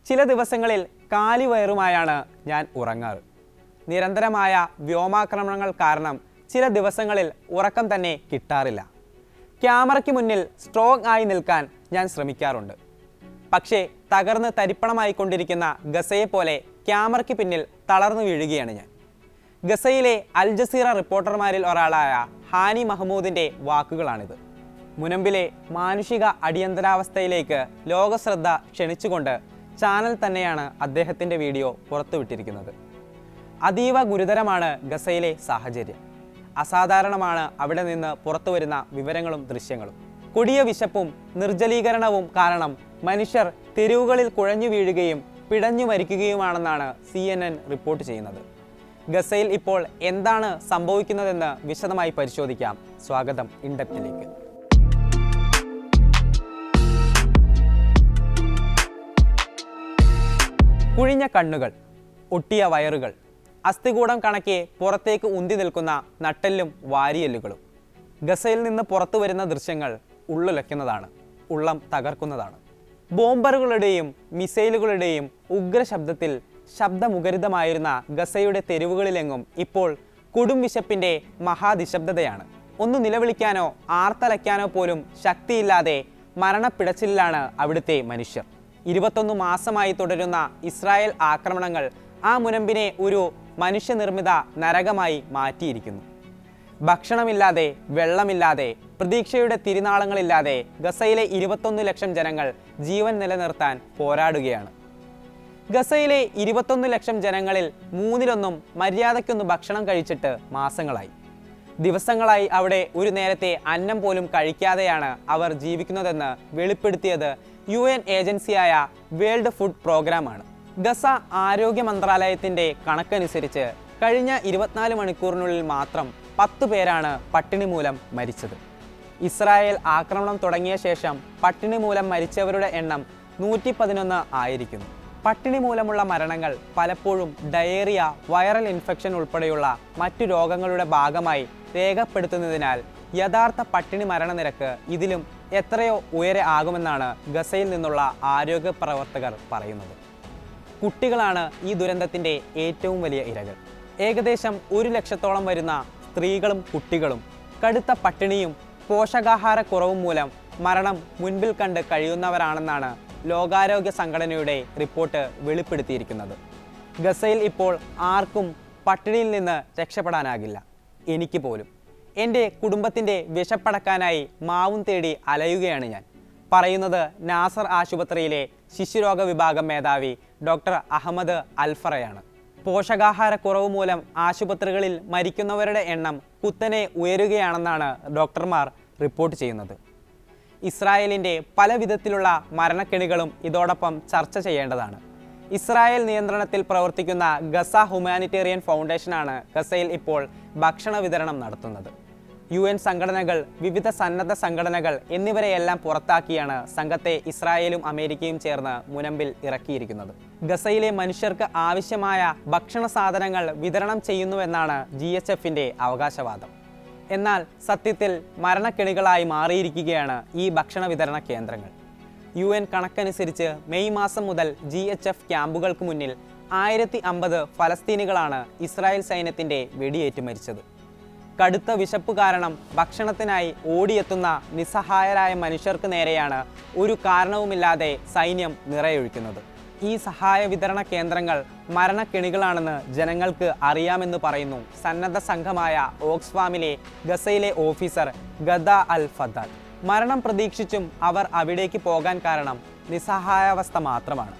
ചില ദിവസങ്ങളിൽ കാലിവയറുമായാണ് ഞാൻ ഉറങ്ങാറ്. നിരന്തരമായ വ്യോമാക്രമണങ്ങൾ കാരണം ചില ദിവസങ്ങളിൽ ഉറക്കം തന്നെ കിട്ടാറില്ല. ക്യാമറയ്ക്ക് മുന്നിൽ സ്ട്രോങ് ആയി നിൽക്കാൻ ഞാൻ ശ്രമിക്കാറുണ്ട്. പക്ഷേ തകർന്ന് തരിപ്പണമായിക്കൊണ്ടിരിക്കുന്ന ഗസയെപ്പോലെ ക്യാമറയ്ക്ക് പിന്നിൽ തളർന്നു വീഴുകയാണ് ഞാൻ. ഗസയിലെ അൽ ജസീറ റിപ്പോർട്ടർമാരിൽ ഒരാളായ ഹാനി മഹ്മൂദിൻ്റെ വാക്കുകളാണിത്. മുനമ്പിലെ മാനുഷിക അടിയന്തരാവസ്ഥയിലേക്ക് ലോകശ്രദ്ധ ക്ഷണിച്ചുകൊണ്ട് ചാനൽ തന്നെയാണ് അദ്ദേഹത്തിൻ്റെ വീഡിയോ പുറത്തുവിട്ടിരിക്കുന്നത്. അതീവ ഗുരുതരമാണ് ഗസയിലെ സാഹചര്യം. അസാധാരണമാണ് അവിടെ നിന്ന് പുറത്തുവരുന്ന വിവരങ്ങളും ദൃശ്യങ്ങളും. കൊടിയ വിശപ്പും നിർജ്ജലീകരണവും കാരണം മനുഷ്യർ തെരുവുകളിൽ കുഴഞ്ഞു വീഴുകയും പിടഞ്ഞു മരിക്കുകയുമാണെന്നാണ് CNN റിപ്പോർട്ട് ചെയ്യുന്നത്. ഗസയിൽ ഇപ്പോൾ എന്താണ് സംഭവിക്കുന്നതെന്ന് വിശദമായി പരിശോധിക്കാം. സ്വാഗതം ഇൻഡെപ്തിലേക്ക്. കുഴിഞ്ഞ കണ്ണുകൾ, ഒട്ടിയ വയറുകൾ, അസ്ഥികൂടം കണക്കെ പുറത്തേക്ക് ഉന്തി നിൽക്കുന്ന നട്ടെല്ലും വാരിയെല്ലുകളും. ഗസയിൽ നിന്ന് പുറത്തു വരുന്ന ദൃശ്യങ്ങൾ ഉള്ളുലയ്ക്കുന്നതാണ്, ഉള്ളം തകർക്കുന്നതാണ്. ബോംബറുകളുടെയും മിസൈലുകളുടെയും ഉഗ്രശബ്ദത്തിൽ ശബ്ദമുഖരിതമായിരുന്ന ഗസയുടെ തെരുവുകളിലെങ്ങും ഇപ്പോൾ കൊടും വിശപ്പിൻ്റെ മഹാനിശബ്ദതയാണ്. ഒന്ന് നിലവിളിക്കാനോ ആർത്തലയ്ക്കാനോ പോലും ശക്തിയില്ലാതെ മരണപ്പിടച്ചിലാണ് അവിടുത്തെ മനുഷ്യർ. 21 മാസമായി തുടരുന്ന ഇസ്രായേൽ ആക്രമണങ്ങൾ ആ മുനമ്പിനെ ഒരു മനുഷ്യനിർമ്മിത നരകമായി മാറ്റിയിരിക്കുന്നു. ഭക്ഷണമില്ലാതെ, വെള്ളമില്ലാതെ, പ്രതീക്ഷയുടെ തിരുനാളങ്ങളില്ലാതെ ഗസയിലെ 21 ലക്ഷം ജനങ്ങൾ ജീവൻ നിലനിർത്താൻ പോരാടുകയാണ്. ഗസയിലെ 21 ലക്ഷം ജനങ്ങളിൽ 1/3 മര്യാദയ്ക്കൊന്ന് ഭക്ഷണം കഴിച്ചിട്ട് മാസങ്ങളായി. ദിവസങ്ങളായി അവിടെ ഒരു നേരത്തെ അന്നം പോലും കഴിക്കാതെയാണ് അവർ ജീവിക്കുന്നതെന്ന് വെളിപ്പെടുത്തിയത് UN ഏജൻസിയായ വേൾഡ് ഫുഡ് പ്രോഗ്രാമാണ്. ഗസ ആരോഗ്യ മന്ത്രാലയത്തിൻ്റെ കണക്കനുസരിച്ച് കഴിഞ്ഞ 24 മണിക്കൂറിനുള്ളിൽ മാത്രം 10 പേരാണ് പട്ടിണി മൂലം മരിച്ചത്. ഇസ്രായേൽ ആക്രമണം തുടങ്ങിയ ശേഷം പട്ടിണി മൂലം മരിച്ചവരുടെ എണ്ണം 111 ആയിരിക്കുന്നു. പട്ടിണി മൂലമുള്ള മരണങ്ങൾ പലപ്പോഴും ഡയേറിയ, വൈറൽ ഇൻഫെക്ഷൻ ഉൾപ്പെടെയുള്ള മറ്റു രോഗങ്ങളുടെ ഭാഗമായി രേഖപ്പെടുത്തുന്നതിനാൽ യഥാർത്ഥ പട്ടിണി മരണനിരക്ക് ഇതിലും എത്രയോ ഉയരെ ആകുമെന്നാണ് ഗസയിൽ നിന്നുള്ള ആരോഗ്യ പ്രവർത്തകർ പറയുന്നത്. കുട്ടികളാണ് ഈ ദുരന്തത്തിൻ്റെ ഏറ്റവും വലിയ ഇരകൾ. ഏകദേശം 1 ലക്ഷത്തോളം വരുന്ന സ്ത്രീകളും കുട്ടികളും കടുത്ത പട്ടിണിയും പോഷകാഹാരക്കുറവും മൂലം മരണം മുൻപിൽ കണ്ട് കഴിയുന്നവരാണെന്നാണ് ലോകാരോഗ്യ സംഘടനയുടെ റിപ്പോർട്ട് വെളിപ്പെടുത്തിയിരിക്കുന്നത്. ഗസയിൽ ഇപ്പോൾ ആർക്കും പട്ടിണിയിൽ നിന്ന് രക്ഷപ്പെടാനാകില്ല. എനിക്ക് പോലും. എൻ്റെ കുടുംബത്തിൻ്റെ വിശപ്പടക്കാനായി മാവും തേടി അലയുകയാണ് ഞാൻ. പറയുന്നത് നാസർ ആശുപത്രിയിലെ ശിശുരോഗ വിഭാഗം മേധാവി ഡോക്ടർ അഹമ്മദ് അൽഫറയാണ്. പോഷകാഹാരക്കുറവ് മൂലം ആശുപത്രികളിൽ മരിക്കുന്നവരുടെ എണ്ണം കുത്തനെ ഉയരുകയാണെന്നാണ് ഡോക്ടർമാർ റിപ്പോർട്ട് ചെയ്യുന്നത്. ഇസ്രായേലിൻ്റെ പല വിധത്തിലുള്ള മരണക്കെണികളും ഇതോടൊപ്പം ചർച്ച ചെയ്യേണ്ടതാണ്. ഇസ്രായേൽ നിയന്ത്രണത്തിൽ പ്രവർത്തിക്കുന്ന ഗസ ഹ്യൂമാനിറ്റേറിയൻ ഫൗണ്ടേഷനാണ് ഗസയിൽ ഇപ്പോൾ ഭക്ഷണ വിതരണം നടത്തുന്നത്. UN സംഘടനകൾ, വിവിധ സന്നദ്ധ സംഘടനകൾ എന്നിവരെയെല്ലാം പുറത്താക്കിയാണ് സംഘത്തെ ഇസ്രായേലും അമേരിക്കയും ചേർന്ന് മുനമ്പിൽ ഇറക്കിയിരിക്കുന്നത്. ഗസയിലെ മനുഷ്യർക്ക് ആവശ്യമായ ഭക്ഷണ സാധനങ്ങൾ വിതരണം ചെയ്യുന്നുവെന്നാണ് GHFൻ്റെ അവകാശവാദം. എന്നാൽ സത്യത്തിൽ മരണക്കെണികളായി മാറിയിരിക്കുകയാണ് ഈ ഭക്ഷണ വിതരണ കേന്ദ്രങ്ങൾ. UN കണക്കനുസരിച്ച് മെയ് മാസം മുതൽ GHF ക്യാമ്പുകൾക്ക് മുന്നിൽ 1050 ഫലസ്തീനികളാണ് ഇസ്രായേൽ സൈന്യത്തിൻ്റെ വെടിയേറ്റ് മരിച്ചത്. കടുത്ത വിശപ്പ് കാരണം ഭക്ഷണത്തിനായി ഓടിയെത്തുന്ന നിസ്സഹായരായ മനുഷ്യർക്ക് നേരെയാണ് ഒരു കാരണവുമില്ലാതെ സൈന്യം നിറയൊഴിക്കുന്നത്. ഈ സഹായ വിതരണ കേന്ദ്രങ്ങൾ മരണക്കെണികളാണെന്ന് ജനങ്ങൾക്ക് അറിയാമെന്ന് പറയുന്നു സന്നദ്ധ സംഘമായ ഓക്സ്ഫാമിലെ ഗസയിലെ ഓഫീസർ ഗദ അൽ ഫദ്ദൽ. മരണം പ്രതീക്ഷിച്ചും അവർ അവിടേക്ക് പോകാൻ കാരണം നിസ്സഹായാവസ്ഥ മാത്രമാണ്.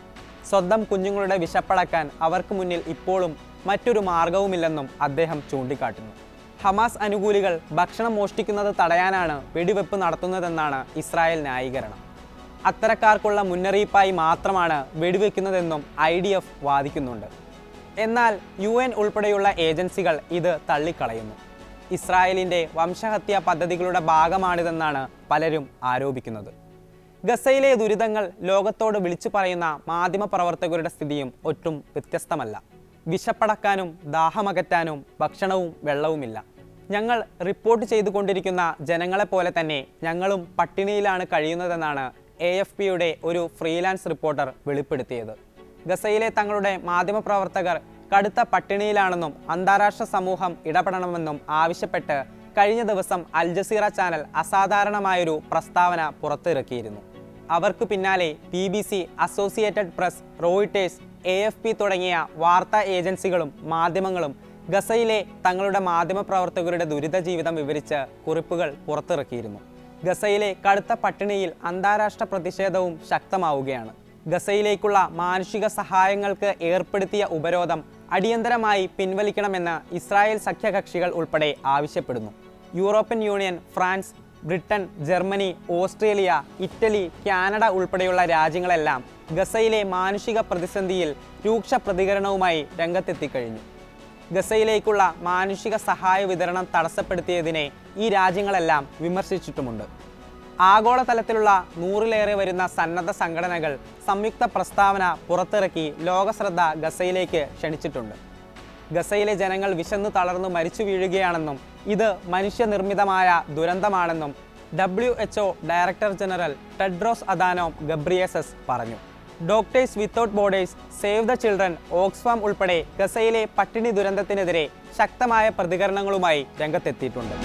സ്വന്തം കുഞ്ഞുങ്ങളുടെ വിശപ്പടക്കാൻ അവർക്ക് മുന്നിൽ ഇപ്പോഴും മറ്റൊരു മാർഗവുമില്ലെന്നും അദ്ദേഹം ചൂണ്ടിക്കാട്ടുന്നു. ഹമാസ് അനുകൂലികൾ ഭക്ഷണം മോഷ്ടിക്കുന്നത് തടയാനാണ് വെടിവെപ്പ് നടത്തുന്നതെന്നാണ് ഇസ്രായേൽ ന്യായീകരണം. അത്തരക്കാർക്കുള്ള മുന്നറിയിപ്പായി മാത്രമാണ് വെടിവെക്കുന്നതെന്നും IDF വാദിക്കുന്നുണ്ട്. എന്നാൽ UN ഉൾപ്പെടെയുള്ള ഏജൻസികൾ ഇത് തള്ളിക്കളയുന്നു. ഇസ്രായേലിൻ്റെ വംശഹത്യാ പദ്ധതികളുടെ ഭാഗമാണിതെന്നാണ് പലരും ആരോപിക്കുന്നത്. ഗസയിലെ ദുരിതങ്ങൾ ലോകത്തോട് വിളിച്ചു പറയുന്ന മാധ്യമപ്രവർത്തകരുടെ സ്ഥിതിയും ഒട്ടും വ്യത്യസ്തമല്ല. വിശപ്പടക്കാനും ദാഹമകറ്റാനും ഭക്ഷണവും വെള്ളവുമില്ല. ഞങ്ങൾ റിപ്പോർട്ട് ചെയ്തുകൊണ്ടിരിക്കുന്ന ജനങ്ങളെപ്പോലെ തന്നെ ഞങ്ങളും പട്ടിണിയിലാണ് കഴിയുന്നതെന്നാണ് AFPയുടെ ഒരു ഫ്രീലാൻസ് റിപ്പോർട്ടർ വെളിപ്പെടുത്തിയത്. ഗസയിലെ തങ്ങളുടെ മാധ്യമപ്രവർത്തകർ കടുത്ത പട്ടിണിയിലാണെന്നും അന്താരാഷ്ട്ര സമൂഹം ഇടപെടണമെന്നും ആവശ്യപ്പെട്ട് കഴിഞ്ഞ ദിവസം അൽ ജസീറ ചാനൽ അസാധാരണമായൊരു പ്രസ്താവന പുറത്തിറക്കിയിരുന്നു. അവർക്ക് പിന്നാലെ BBC, associated press, Reuters, AFP തുടങ്ങിയ വാർത്താ ഏജൻസികളും മാധ്യമങ്ങളും ഗസയിലെ തങ്ങളുടെ മാധ്യമപ്രവർത്തകരുടെ ദുരിത ജീവിതം വിവരിച്ച് കുറിപ്പുകൾ പുറത്തിറക്കിയിരുന്നു. ഗസയിലെ കടുത്ത പട്ടിണിയിൽ അന്താരാഷ്ട്ര പ്രതിഷേധവും ശക്തമാവുകയാണ്. ഗസയിലേക്കുള്ള മാനുഷിക സഹായങ്ങൾക്ക് ഏർപ്പെടുത്തിയ ഉപരോധം അടിയന്തരമായി പിൻവലിക്കണമെന്ന് ഇസ്രായേൽ സഖ്യകക്ഷികൾ ഉൾപ്പെടെ ആവശ്യപ്പെടുന്നു. European union, France, Britain, Germany, Australia, Italy, Canada ഉൾപ്പെടെയുള്ള രാജ്യങ്ങളെല്ലാം ഗസയിലെ മാനുഷിക പ്രതിസന്ധിയിൽ രൂക്ഷ പ്രതികരണവുമായി രംഗത്തെത്തിക്കഴിഞ്ഞു. ഗസയിലേക്കുള്ള മാനുഷിക സഹായ വിതരണം തടസ്സപ്പെടുത്തിയതിനെ ഈ രാജ്യങ്ങളെല്ലാം വിമർശിച്ചിട്ടുമുണ്ട്. ആഗോളതലത്തിലുള്ള 100-ലേറെ വരുന്ന സന്നദ്ധ സംഘടനകൾ സംയുക്ത പ്രസ്താവന പുറത്തിറക്കി ലോകശ്രദ്ധ ഗസയിലേക്ക് ക്ഷണിച്ചിട്ടുണ്ട്. ഗസയിലെ ജനങ്ങൾ വിശന്നു തളർന്നു മരിച്ചു വീഴുകയാണെന്നും ഇത് മനുഷ്യനിർമ്മിതമായ ദുരന്തമാണെന്നും WHO director general Tedros Adhanom Ghebreyesus പറഞ്ഞു. Doctors without borders, save the children, Oxfam ഉൾപ്പെടെ ഗസയിലെ പട്ടിണി ദുരന്തത്തിനെതിരെ ശക്തമായ പ്രതികരണങ്ങളുമായി രംഗത്തെത്തിയിട്ടുണ്ട്.